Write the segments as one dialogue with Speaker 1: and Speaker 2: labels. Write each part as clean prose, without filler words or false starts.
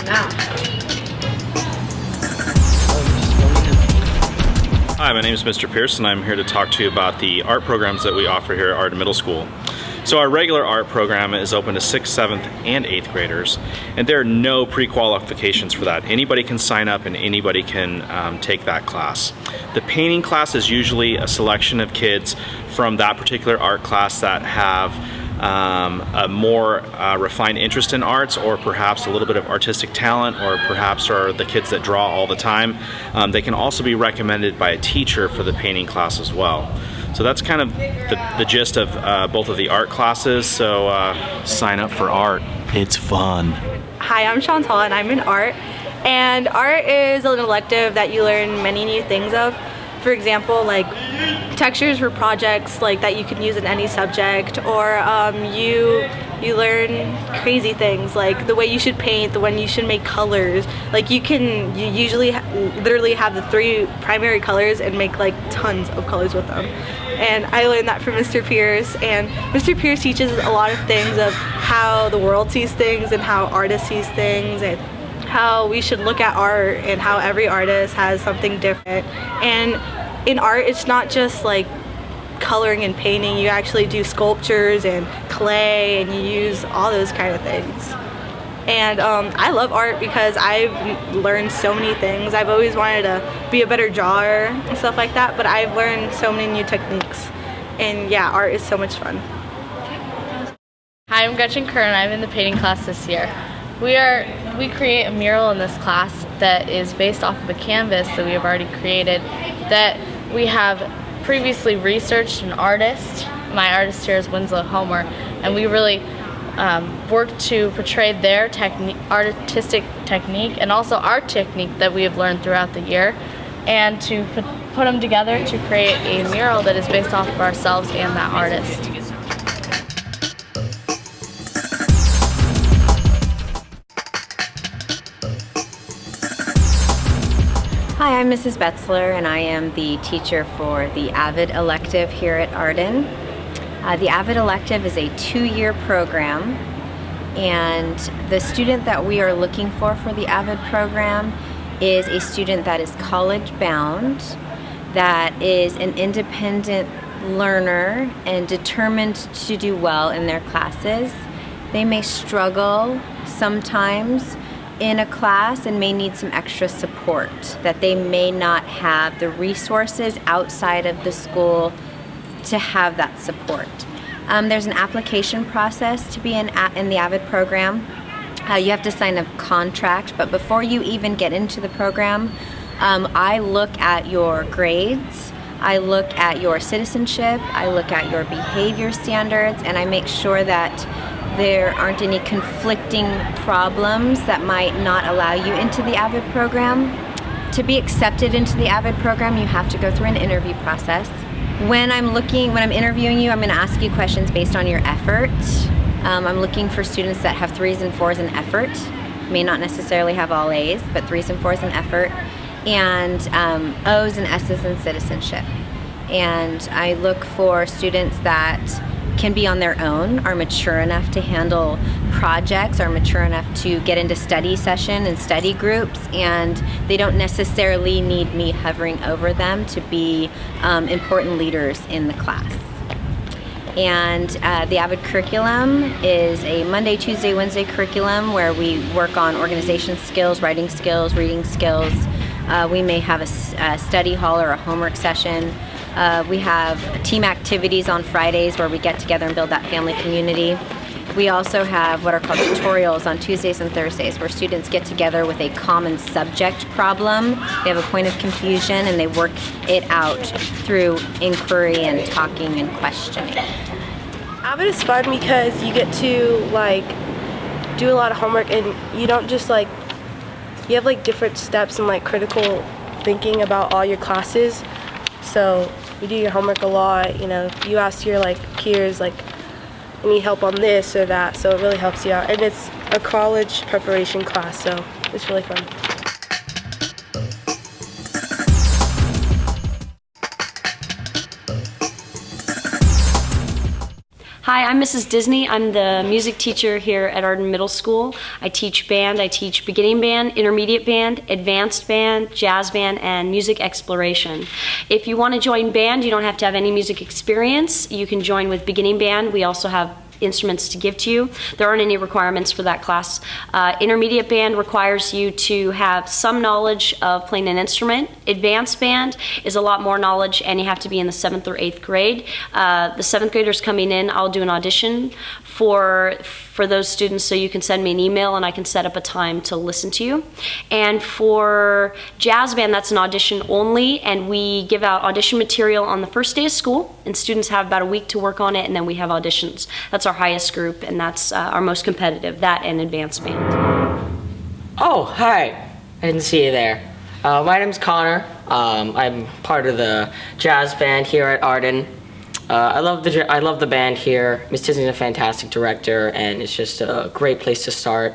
Speaker 1: Now.
Speaker 2: Hi, my name is Mr. Pierce and I'm here to talk to you about the art programs that we offer here at Arden Middle School. So our regular art program is open to 6th, 7th, and 8th graders, and there are no pre-qualifications for that. Anybody can sign up and anybody can take that class. The painting class is usually a selection of kids from that particular art class that have a more refined interest in arts, or perhaps a little bit of artistic talent, or perhaps are the kids that draw all the time. They can also be recommended by a teacher for the painting class as well. So that's kind of the gist of both of the art classes, so sign up for art. It's fun.
Speaker 1: Hi, I'm Chantal and I'm in art. And art is an elective that you learn many new things of. For example, like textures for projects like that you can use in any subject, or you learn crazy things like the way you should paint, the way you should make colors. Like you usually literally have the 3 primary colors and make like tons of colors with them. And I learned that from Mr. Pierce, and Mr. Pierce teaches a lot of things of how the world sees things and how artists sees things, and how we should look at art, and how every artist has something different. And in art, it's not just like coloring and painting. You actually do sculptures and clay, and you use all those kind of things. And I love art because I've learned so many things. I've always wanted to be a better drawer and stuff like that, but I've learned so many new techniques. And yeah, art is so much fun.
Speaker 3: Hi, I'm Gretchen Kerr and I'm in the painting class this year. We create a mural in this class that is based off of a canvas that we have already created, that we have previously researched an artist. My artist here is Winslow Homer, and we really worked to portray their artistic technique and also our technique that we have learned throughout the year, and to put them together to create a mural that is based off of ourselves and that artist.
Speaker 4: Hi, I'm Mrs. Betzler and I am the teacher for the AVID elective here at Arden. The AVID elective is a 2-year program, and the student that we are looking for the AVID program is a student that is college bound, that is an independent learner and determined to do well in their classes. They may struggle sometimes in a class and may need some extra support, that they may not have the resources outside of the school to have that support. There's an application process to be in the AVID program. You have to sign a contract, but before you even get into the program, I look at your grades, I look at your citizenship, I look at your behavior standards, and I make sure that there aren't any conflicting problems that might not allow you into the AVID program. To be accepted into the AVID program, you have to go through an interview process. When I'm interviewing you, I'm going to ask you questions based on your effort. I'm looking for students that have 3s and 4s in effort. May not necessarily have all A's, but 3s and 4s in effort, and O's and S's in citizenship. And I look for students that can be on their own, are mature enough to handle projects, are mature enough to get into study session and study groups, and they don't necessarily need me hovering over them to be important leaders in the class. And the AVID curriculum is a Monday, Tuesday, Wednesday curriculum where we work on organization skills, writing skills, reading skills. We may have a study hall or a homework session. We have team activities on Fridays where we get together and build that family community. We also have what are called tutorials on Tuesdays and Thursdays, where students get together with a common subject problem. They have a point of confusion and they work it out through inquiry and talking and questioning.
Speaker 5: AVID is fun because you get to do a lot of homework, and you don't just you have different steps and critical thinking about all your classes. So you do your homework a lot, you ask your peers I need help on this or that, so it really helps you out. And it's a college preparation class, so it's really fun.
Speaker 6: Hi, I'm Mrs. Disney. I'm the music teacher here at Arden Middle School. I teach band. I teach beginning band, intermediate band, advanced band, jazz band, and music exploration. If you want to join band, you don't have to have any music experience. You can join with beginning band. We also have instruments to give to you. There aren't any requirements for that class. Intermediate band requires you to have some knowledge of playing an instrument. Advanced band is a lot more knowledge, and you have to be in the 7th or 8th grade. The 7th graders coming in, I'll do an audition for those students, so you can send me an email and I can set up a time to listen to you. And for jazz band, that's an audition only, and we give out audition material on the first day of school, and students have about a week to work on it, and then we have auditions. That's our highest group, and that's our most competitive, that and advanced band.
Speaker 7: Oh, hi. I didn't see you there. My name's Connor. I'm part of the jazz band here at Arden. I love the band here. Miss Disney's a fantastic director, and it's just a great place to start.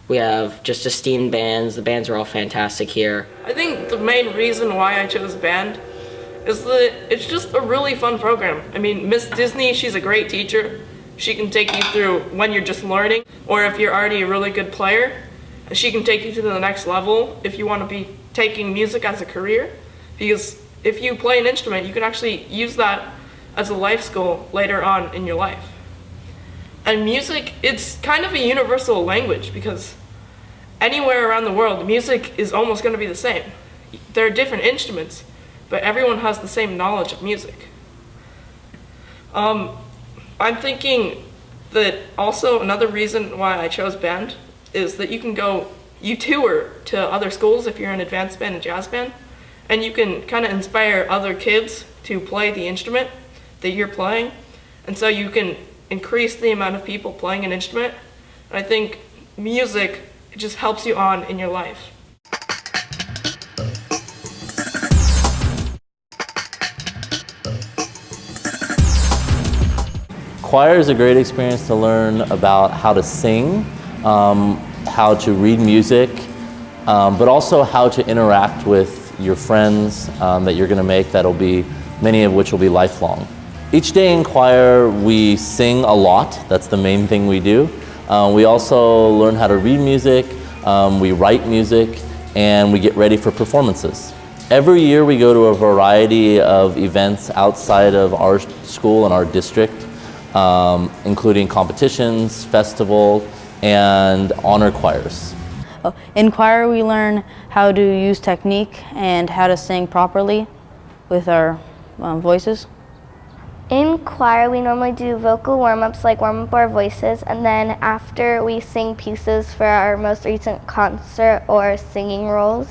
Speaker 7: We have just esteemed bands. The bands are all fantastic here.
Speaker 8: I think the main reason why I chose band is that it's just a really fun program. I mean, Miss Disney, she's a great teacher. She can take you through when you're just learning, or if you're already a really good player, she can take you to the next level if you want to be taking music as a career. Because if you play an instrument, you can actually use that as a life skill later on in your life. And music, it's kind of a universal language, because anywhere around the world, music is almost going to be the same. There are different instruments, but everyone has the same knowledge of music. I'm thinking that also another reason why I chose band is that you tour to other schools if you're in advanced band and jazz band, and you can kind of inspire other kids to play the instrument that you're playing, and so you can increase the amount of people playing an instrument. And I think music, it just helps you on in your life.
Speaker 9: Choir is a great experience to learn about how to sing, how to read music, but also how to interact with your friends that you're going to make, many of which will be lifelong. Each day in choir we sing a lot. That's the main thing we do. We also learn how to read music, we write music, and we get ready for performances. Every year we go to a variety of events outside of our school and our district, including competitions, festival, and honor choirs.
Speaker 10: In choir we learn how to use technique and how to sing properly with our voices.
Speaker 11: In choir we normally do vocal warm-ups, like warm up our voices, and then after we sing pieces for our most recent concert or singing roles.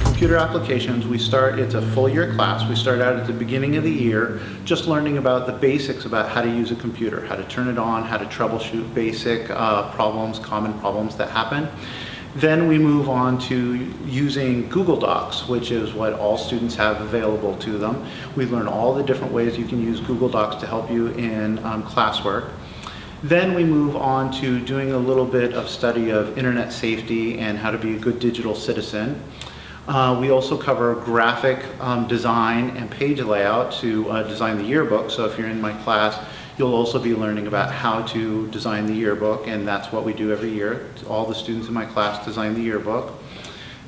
Speaker 12: Computer applications, it's a full year class. We start out at the beginning of the year just learning about the basics about how to use a computer, how to turn it on, how to troubleshoot basic common problems that happen. Then we move on to using Google Docs, which is what all students have available to them. We learn all the different ways you can use Google Docs to help you in classwork. Then we move on to doing a little bit of study of internet safety and how to be a good digital citizen. We also cover graphic design and page layout to design the yearbook. So if you're in my class, you'll also be learning about how to design the yearbook, and that's what we do every year. All the students in my class design the yearbook.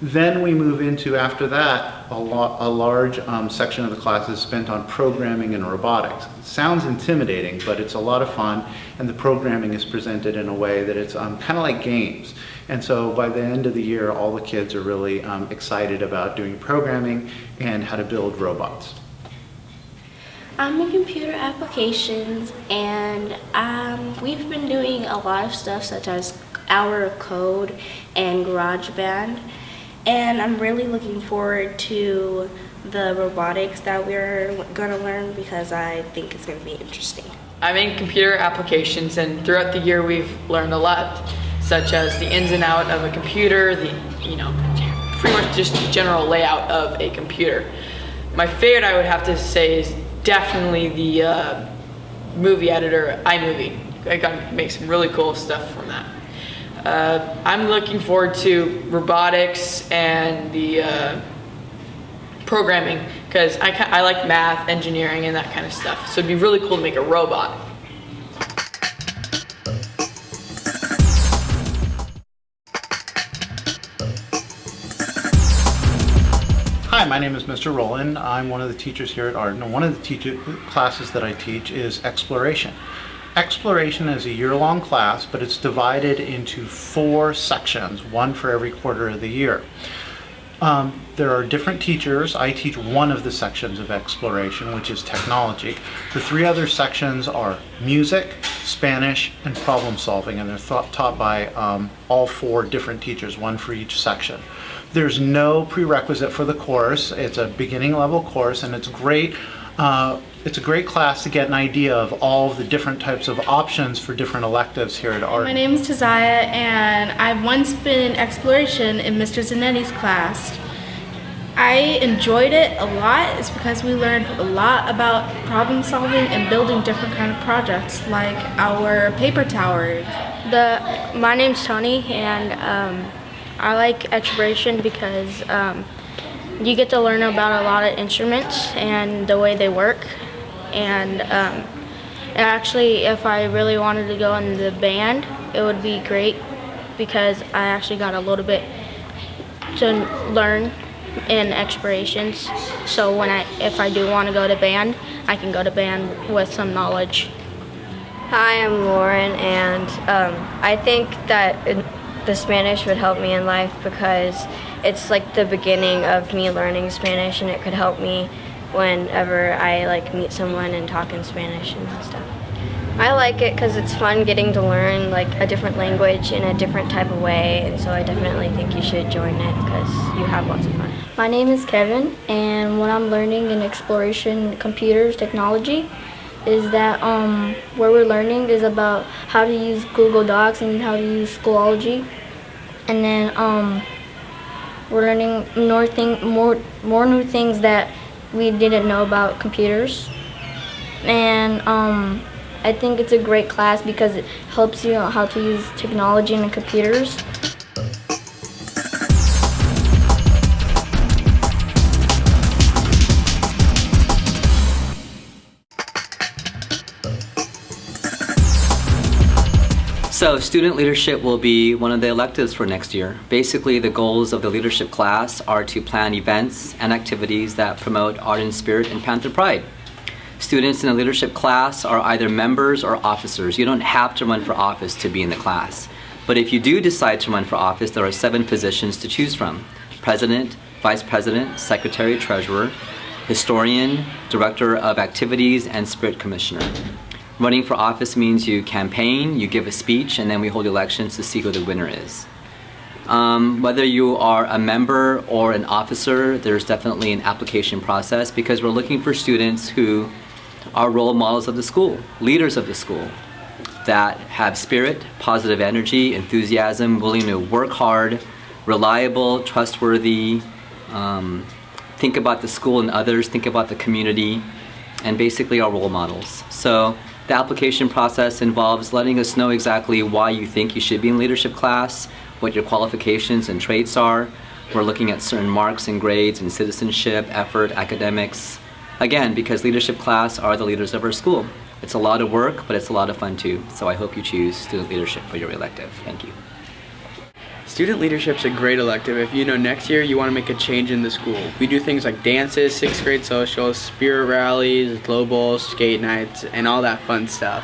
Speaker 12: Then we move into, after that, a large section of the class is spent on programming and robotics. It sounds intimidating, but it's a lot of fun, and the programming is presented in a way that it's kind of like games. And so by the end of the year, all the kids are really excited about doing programming and how to build robots.
Speaker 13: I'm in computer applications, and we've been doing a lot of stuff such as Hour of Code and GarageBand, and I'm really looking forward to the robotics that we're going to learn because I think it's going to be interesting.
Speaker 14: I'm in computer applications, and throughout the year we've learned a lot, such as the ins and out of a computer, pretty much just the general layout of a computer. My favorite, I would have to say, is definitely the movie editor, iMovie. I got to make some really cool stuff from that. I'm looking forward to robotics and the programming, because I like math, engineering, and that kind of stuff. So it'd be really cool to make a robot.
Speaker 12: Hi, my name is Mr. Rowland. I'm one of the teachers here at Arden, and one of the classes that I teach is Exploration. Exploration is a year-long class, but it's divided into 4 sections, one for every quarter of the year. There are different teachers. I teach one of the sections of Exploration, which is technology. The 3 other sections are music, Spanish, and problem solving, and they're taught by all 4 different teachers, one for each section. There's no prerequisite for the course. It's a beginning level course, and it's great. It's a great class to get an idea of all of the different types of options for different electives here at Arden.
Speaker 15: My name is Tazaya, and I've once been in Exploration in Mr. Zanetti's class. I enjoyed it a lot. It's because we learned a lot about problem solving and building different kind of projects, like our paper towers.
Speaker 16: My name's Tony, and I like Exploration because you get to learn about a lot of instruments and the way they work. And actually, if I really wanted to go in the band, it would be great because I actually got a little bit to learn in Explorations. So if I do want to go to band, I can go to band with some knowledge.
Speaker 17: Hi, I'm Lauren, and I think that the Spanish would help me in life because it's like the beginning of me learning Spanish, and it could help me whenever I meet someone and talk in Spanish and stuff. I like it because it's fun getting to learn a different language in a different type of way, and so I definitely think you should join it because you have lots of fun.
Speaker 16: My name is Kevin, and what I'm learning in Exploration Computers Technology is that what we're learning is about how to use Google Docs and how to use Schoology, and then we're learning more new things that we didn't know about computers. And I think it's a great class because it helps you how to use technology and computers.
Speaker 18: So student leadership will be one of the electives for next year. Basically, the goals of the leadership class are to plan events and activities that promote Arden spirit and Panther pride. Students in the leadership class are either members or officers. You don't have to run for office to be in the class. But if you do decide to run for office, there are 7 positions to choose from: president, vice president, secretary, treasurer, historian, director of activities, and spirit commissioner. Running for office means you campaign, you give a speech, and then we hold elections to see who the winner is. Whether you are a member or an officer, there's definitely an application process because we're looking for students who are role models of the school, leaders of the school, that have spirit, positive energy, enthusiasm, willing to work hard, reliable, trustworthy, think about the school and others, think about the community, and basically are role models. So the application process involves letting us know exactly why you think you should be in leadership class, what your qualifications and traits are. We're looking at certain marks and grades and citizenship, effort, academics. Again, because leadership class are the leaders of our school. It's a lot of work, but it's a lot of fun too. So I hope you choose student leadership for your elective. Thank you.
Speaker 19: Student leadership's a great elective if you know next year you want to make a change in the school. We do things like dances, 6th grade socials, spirit rallies, globals, skate nights, and all that fun stuff.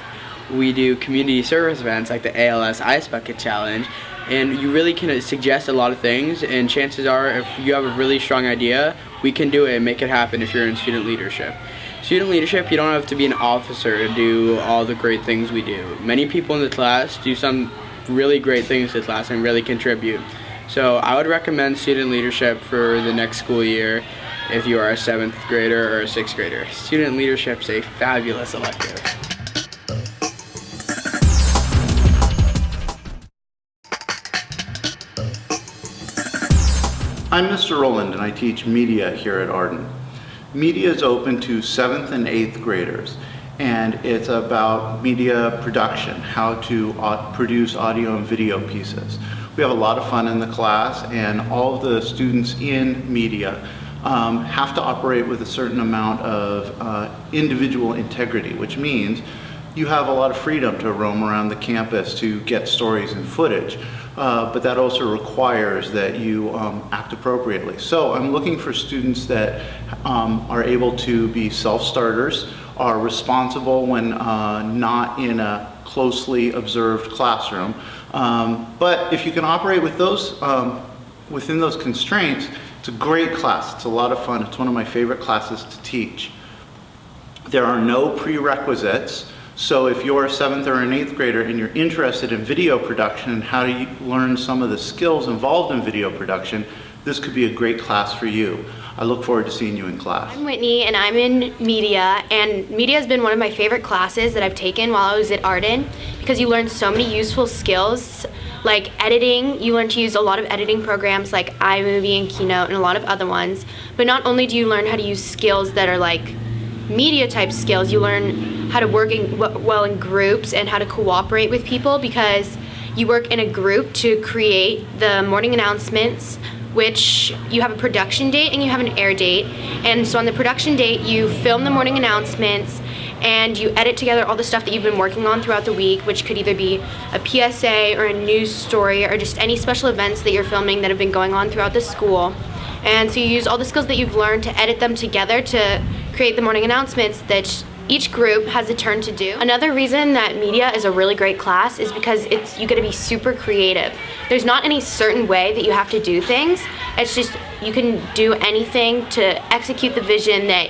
Speaker 19: We do community service events like the ALS Ice Bucket Challenge, and you really can suggest a lot of things, and chances are if you have a really strong idea, we can do it and make it happen if you're in student leadership. Student leadership, you don't have to be an officer to do all the great things we do. Many people in the class do some really great things to class and really contribute. So I would recommend student leadership for the next school year if you are a 7th grader or a 6th grader. Student leadership's a fabulous elective.
Speaker 12: I'm Mr. Rowland, and I teach media here at Arden. Media is open to 7th and 8th graders. and it's about media production, how to produce audio and video pieces. We have a lot of fun in the class, and all of the students in media have to operate with a certain amount of individual integrity, which means you have a lot of freedom to roam around the campus to get stories and footage, but that also requires that you act appropriately. So I'm looking for students that are able to be self-starters, are responsible when not in a closely observed classroom. But if you can operate with those, within those constraints, it's a great class. It's a lot of fun. It's one of my favorite classes to teach. There are no prerequisites. So if you're a 7th or an 8th grader and you're interested in video production and how to learn some of the skills involved in video production, this could be a great class for you. I look forward to seeing you in class.
Speaker 20: I'm Whitney and I'm in media, and media has been one of my favorite classes that I've taken while I was at Arden because you learn so many useful skills like editing. You learn to use a lot of editing programs like iMovie and Keynote and a lot of other ones. But not only do you learn how to use skills that are like media type skills, you learn how to work well in groups and how to cooperate with people because you work in a group to create the morning announcements, which you have a production date and you have an air date. And so on the production date, you film the morning announcements and you edit together all the stuff that you've been working on throughout the week, which could either be a PSA or a news story or just any special events that you're filming that have been going on throughout the school. And so you use all the skills that you've learned to edit them together to create the morning announcements that each group has a turn to do. Another reason that media is a really great class is because you get to be super creative. There's not any certain way that you have to do things. It's just you can do anything to execute the vision that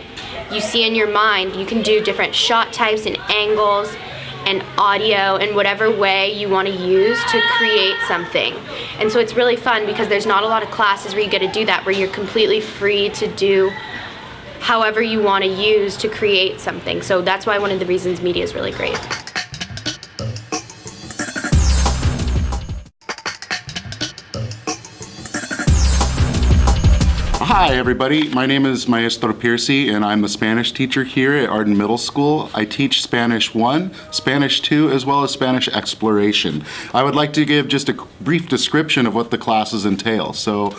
Speaker 20: you see in your mind. You can do different shot types and angles and audio in whatever way you want to use to create something. And so it's really fun because there's not a lot of classes where you get to do that, where you're completely free to do however you want to use to create something. So that's why one of the reasons media is really great.
Speaker 21: Hi everybody, my name is Maestro Piercy and I'm the Spanish teacher here at Arden Middle School. I teach Spanish 1, Spanish 2, as well as Spanish Exploration. I would like to give just a brief description of what the classes entail. So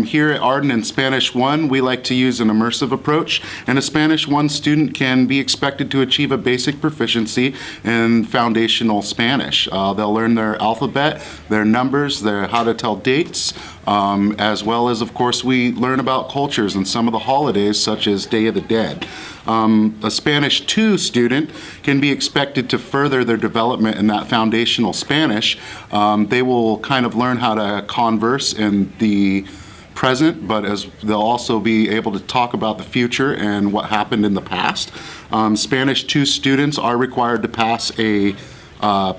Speaker 21: here at Arden in Spanish 1, we like to use an immersive approach, and a Spanish 1 student can be expected to achieve a basic proficiency in foundational Spanish. They'll learn their alphabet, their numbers, their how to tell dates, as well as, of course, we learn about cultures and some of the holidays such as Day of the Dead. A Spanish 2 student can be expected to further their development in that foundational Spanish. They will kind of learn how to converse in the present, but as they'll also be able to talk about the future and what happened in the past. Spanish 2 students are required to pass a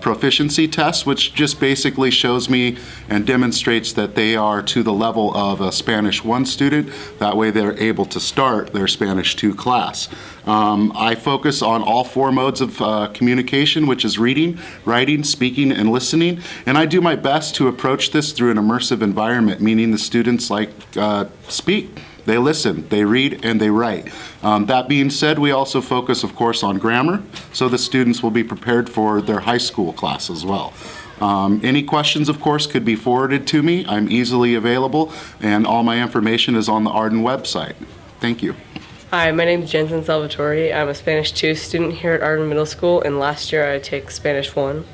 Speaker 21: proficiency test, which just basically shows me and demonstrates that they are to the level of a Spanish 1 student. That way they're able to start their Spanish 2 class. I focus on all 4 modes of communication, which is reading, writing, speaking, and listening. And I do my best to approach this through an immersive environment, meaning the students speak. They listen, they read, and they write. That being said, we also focus, of course, on grammar, so the students will be prepared for their high school class as well. Any questions, of course, could be forwarded to me. I'm easily available, and all my information is on the Arden website. Thank you.
Speaker 22: Hi, my name is Jensen Salvatore. I'm a Spanish 2 student here at Arden Middle School, and last year I took Spanish 1.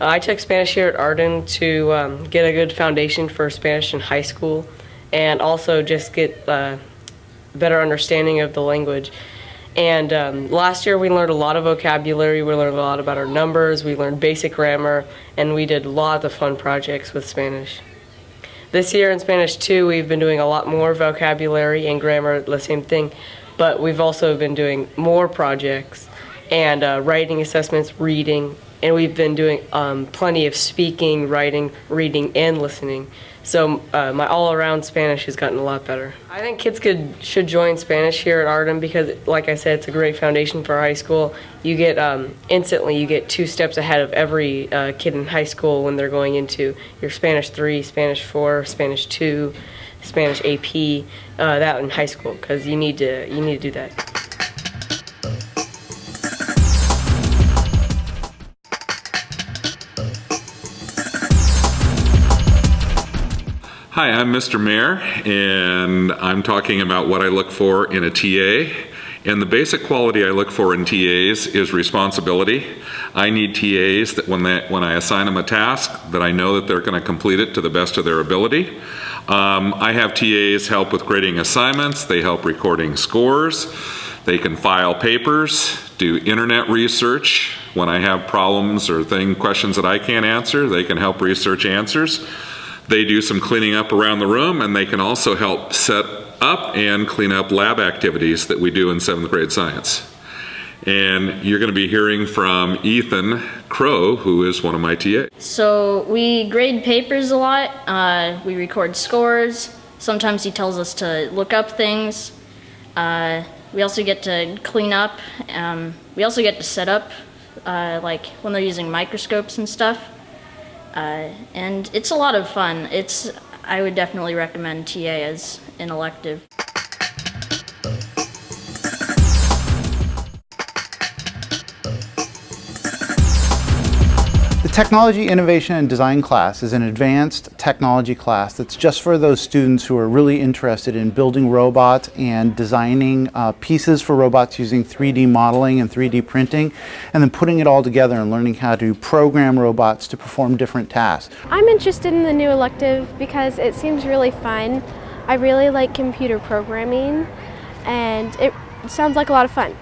Speaker 22: I took Spanish here at Arden to get a good foundation for Spanish in high school, and also just get a better understanding of the language. And last year we learned a lot of vocabulary, we learned a lot about our numbers, we learned basic grammar, and we did lots of fun projects with Spanish. This year in Spanish 2 we've been doing a lot more vocabulary and grammar, the same thing, but we've also been doing more projects and writing assessments, reading, and we've been doing plenty of speaking, writing, reading, and listening. So my all-around Spanish has gotten a lot better. I think kids should join Spanish here at Arden because, like I said, it's a great foundation for high school. You get instantly, you get 2 steps ahead of every kid in high school when they're going into your Spanish 3, Spanish 4, Spanish 2, Spanish AP, that in high school, because you need to do that.
Speaker 1: Hi, I'm Mr. Mayor, and I'm talking about what I look for in a TA. And the basic quality I look for in TAs is responsibility. I need TAs that when I assign them a task, that I know that they're going to complete it to the best of their ability. I have TAs help with grading assignments. They help recording scores. They can file papers, do internet research. When I have problems or questions that I can't answer, they can help research answers. They do some cleaning up around the room, and they can also help set up and clean up lab activities that we do in 7th grade science. And you're going to be hearing from Ethan Crow, who is one of my TAs.
Speaker 2: So we grade papers a lot. We record scores. Sometimes he tells us to look up things. We also get to clean up. We also get to set up, like when they're using microscopes and stuff. And it's a lot of fun. I would definitely recommend TA as an elective.
Speaker 12: The Technology, Innovation, and Design class is an advanced technology class that's just for those students who are really interested in building robots and designing pieces for robots using 3D modeling and 3D printing, and then putting it all together and learning how to program robots to perform different tasks.
Speaker 23: I'm interested in the new elective because it seems really fun. I really like computer programming, and it sounds like a lot of fun.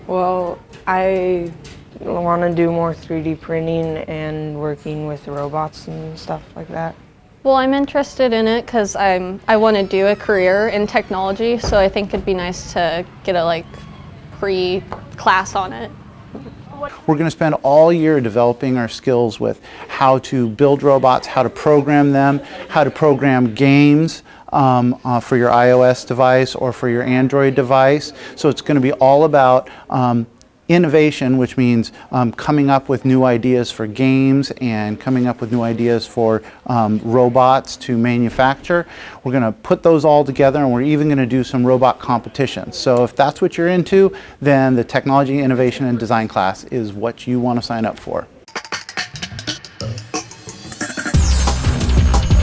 Speaker 24: Well, I want to do more 3D printing and working with robots and stuff like that.
Speaker 25: Well, I'm interested in it because I want to do a career in technology, so I think it'd be nice to get a pre-class on it.
Speaker 12: We're going to spend all year developing our skills with how to build robots, how to program them, how to program games for your iOS device or for your Android device. So it's going to be all about innovation, which means coming up with new ideas for games and coming up with new ideas for robots to manufacture. We're going to put those all together, and we're even going to do some robot competitions. So if that's what you're into, then the Technology, Innovation, and Design class is what you want to sign up for.